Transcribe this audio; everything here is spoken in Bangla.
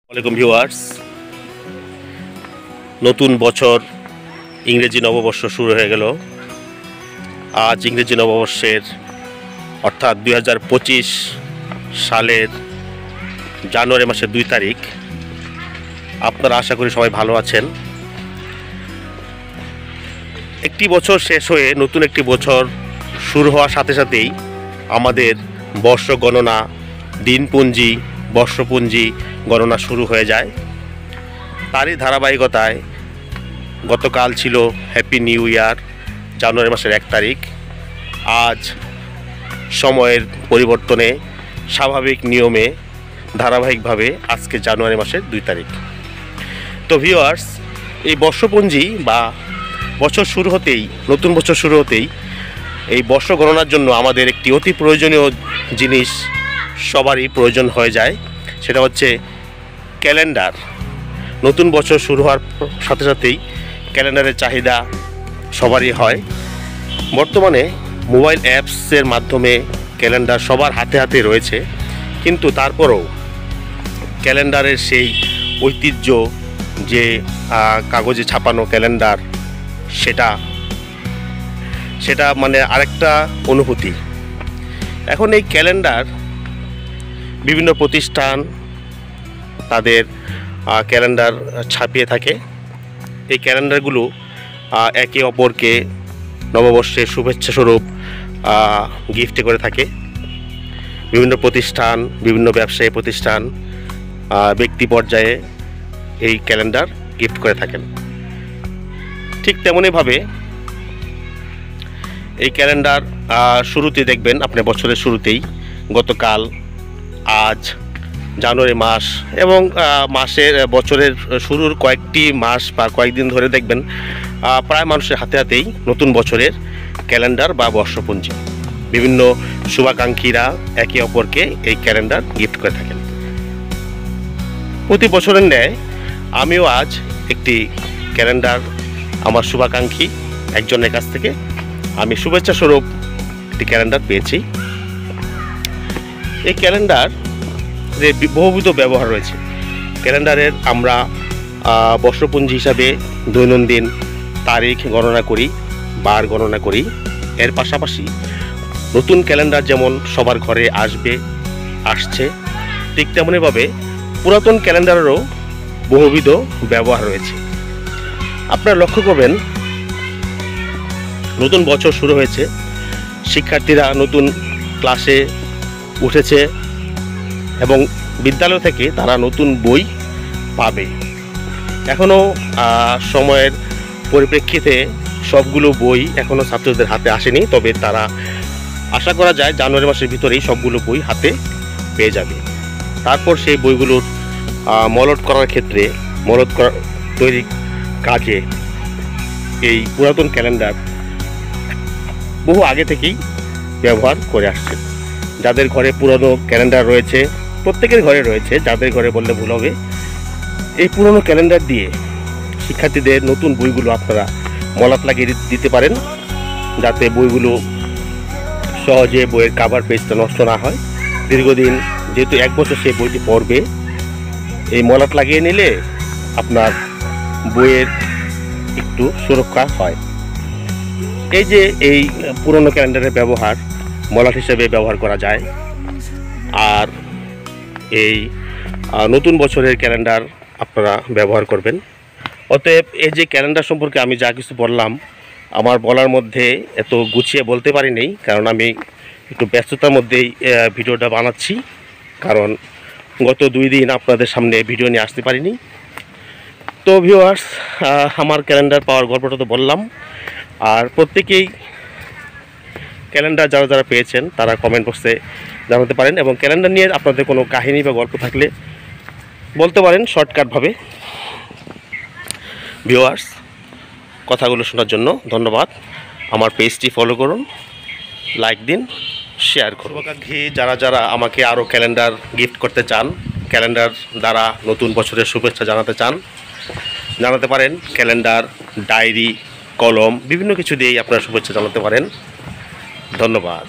ওয়ালাইকুম ভিউয়ার্স, নতুন বছর ইংরেজি নববর্ষ শুরু হয়ে গেল। আজ ইংরেজি নববর্ষের অর্থাৎ 2025 সালের জানুয়ারি মাসের 2 তারিখ। আপনারা আশা করি সবাই ভালো আছেন। একটি বছর শেষ হয়ে নতুন একটি বছর শুরু হওয়ার সাথে সাথেই আমাদের বর্ষ গণনা, দিনপুঞ্জি, বর্ষপুঞ্জি গণনা শুরু হয়ে যায়। তারই ধারাবাহিকতায় গতকাল ছিল হ্যাপি নিউ ইয়ার, জানুয়ারি মাসের 1 তারিখ। আজ সময়ের পরিবর্তনে স্বাভাবিক নিয়মে ধারাবাহিকভাবে আজকে জানুয়ারি মাসের 2 তারিখ। তো ভিউয়ার্স, এই বর্ষপুঞ্জি বা বছর শুরু হতেই, নতুন বছর শুরু হতেই এই বর্ষ গণনার জন্য আমাদের একটি অতি প্রয়োজনীয় জিনিস সবারই প্রয়োজন হয়ে যায়, সেটা হচ্ছে ক্যালেন্ডার। নতুন বছর শুরু হওয়ার সাথে সাথেই ক্যালেন্ডারের চাহিদা সবারই হয়। বর্তমানে মোবাইল অ্যাপসের মাধ্যমে ক্যালেন্ডার সবার হাতে হাতে রয়েছে, কিন্তু তারপরেও ক্যালেন্ডারের সেই ঐতিহ্য, যে কাগজে ছাপানো ক্যালেন্ডার, সেটা মানে আরেকটা অনুভূতি। এখন এই ক্যালেন্ডার বিভিন্ন প্রতিষ্ঠান তাদের ক্যালেন্ডার ছাপিয়ে থাকে। এই ক্যালেন্ডারগুলো একে অপরকে নববর্ষের শুভেচ্ছা স্বরূপ গিফট করে থাকে। বিভিন্ন প্রতিষ্ঠান, বিভিন্ন ব্যবসায়ী প্রতিষ্ঠান ব্যক্তি পর্যায়ে এই ক্যালেন্ডার গিফট করে থাকেন। ঠিক তেমনইভাবে এই ক্যালেন্ডার শুরুতে দেখবেন, আপনি বছরের শুরুতেই, গতকাল, আজ জানুয়ারি মাস এবং মাসের বছরের শুরুর কয়েকটি মাস বা কয়েকদিন ধরে দেখবেন প্রায় মানুষের হাতে হাতেই নতুন বছরের ক্যালেন্ডার বা বর্ষপুঞ্জি। বিভিন্ন শুভাকাঙ্ক্ষীরা একে অপরকে এই ক্যালেন্ডার গিফট করে থাকেন। প্রতি বছরের ন্যায় আমিও আজ একটি ক্যালেন্ডার আমার শুভাকাঙ্ক্ষী একজনের কাছ থেকে আমি শুভেচ্ছা স্বরূপ একটি ক্যালেন্ডার পেয়েছি। এই ক্যালেন্ডার বহুবিধ ব্যবহার রয়েছে। ক্যালেন্ডারের আমরা বর্ষপুঞ্জি হিসাবে দৈনন্দিন তারিখ গণনা করি, বার গণনা করি। এর পাশাপাশি নতুন ক্যালেন্ডার যেমন সবার ঘরে আসছে, ঠিক তেমনইভাবে পুরাতন ক্যালেন্ডারেরও বহুবিধ ব্যবহার রয়েছে। আপনারা লক্ষ্য করবেন, নতুন বছর শুরু হয়েছে, শিক্ষার্থীরা নতুন ক্লাসে উঠেছে এবং বিদ্যালয় থেকে তারা নতুন বই পাবে। এখনও সময়ের পরিপ্রেক্ষিতে সবগুলো বই এখনও ছাত্রদের হাতে আসেনি, তবে তারা আশা করা যায় জানুয়ারি মাসের ভিতরেই সবগুলো বই হাতে পেয়ে যাবে। তারপর সেই বইগুলোর মলট করার ক্ষেত্রে, তৈরি কাজে এই পুরাতন ক্যালেন্ডার বহু আগে থেকেই ব্যবহার করে আসছে। যাদের ঘরে পুরনো ক্যালেন্ডার রয়েছে, প্রত্যেকের ঘরে রয়েছে, যাদের ঘরে বললে ভুল হবে, এই পুরনো ক্যালেন্ডার দিয়ে শিক্ষার্থীদের নতুন বইগুলো আপনারা মলাট লাগিয়ে দিতে পারেন, যাতে বইগুলো সহজে বইয়ের কাভার পেজটা নষ্ট না হয়। দীর্ঘদিন, যেহেতু 1 বছর সেই বইটি পড়বে, এই মলাট লাগিয়ে নিলে আপনার বইয়ের একটু সুরক্ষা হয়। এই যে এই পুরনো ক্যালেন্ডারের ব্যবহার মলাট হিসেবে ব্যবহার করা যায়, আর এই নতুন বছরের ক্যালেন্ডার আপনারা ব্যবহার করবেন। অতএব এই যে ক্যালেন্ডার সম্পর্কে আমি যা কিছু বললাম, আমার বলার মধ্যে এত গুছিয়ে বলতে পারিনি, কারণ আমি একটু ব্যস্ততার মধ্যেই ভিডিওটা বানাচ্ছি, কারণ গত 2 দিন আপনাদের সামনে ভিডিও নিয়ে আসতে পারিনি। তো ভিউয়ার্স, আমার ক্যালেন্ডার পাওয়ার গল্পটা তো বললাম। আর প্রত্যেকেই ক্যালেন্ডার যারা পেয়েছেন তারা কমেন্ট বক্সে জানাতে পারেন, এবং ক্যালেন্ডার নিয়ে আপনাদের কোনো কাহিনী বা গল্প থাকলে বলতে পারেন শর্টকাটভাবে। ভিউয়ার্স, কথাগুলো শোনার জন্য ধন্যবাদ। আমার পেজটি ফলো করুন, লাইক দিন, শেয়ার করুন। শুভাকাঙ্ক্ষী যারা আমাকে আরও ক্যালেন্ডার গিফট করতে চান, ক্যালেন্ডার দ্বারা নতুন বছরের শুভেচ্ছা জানাতে পারেন। ক্যালেন্ডার, ডায়েরি, কলম, বিভিন্ন কিছু দিয়েই আপনারা শুভেচ্ছা জানাতে পারেন। ধন্যবাদ।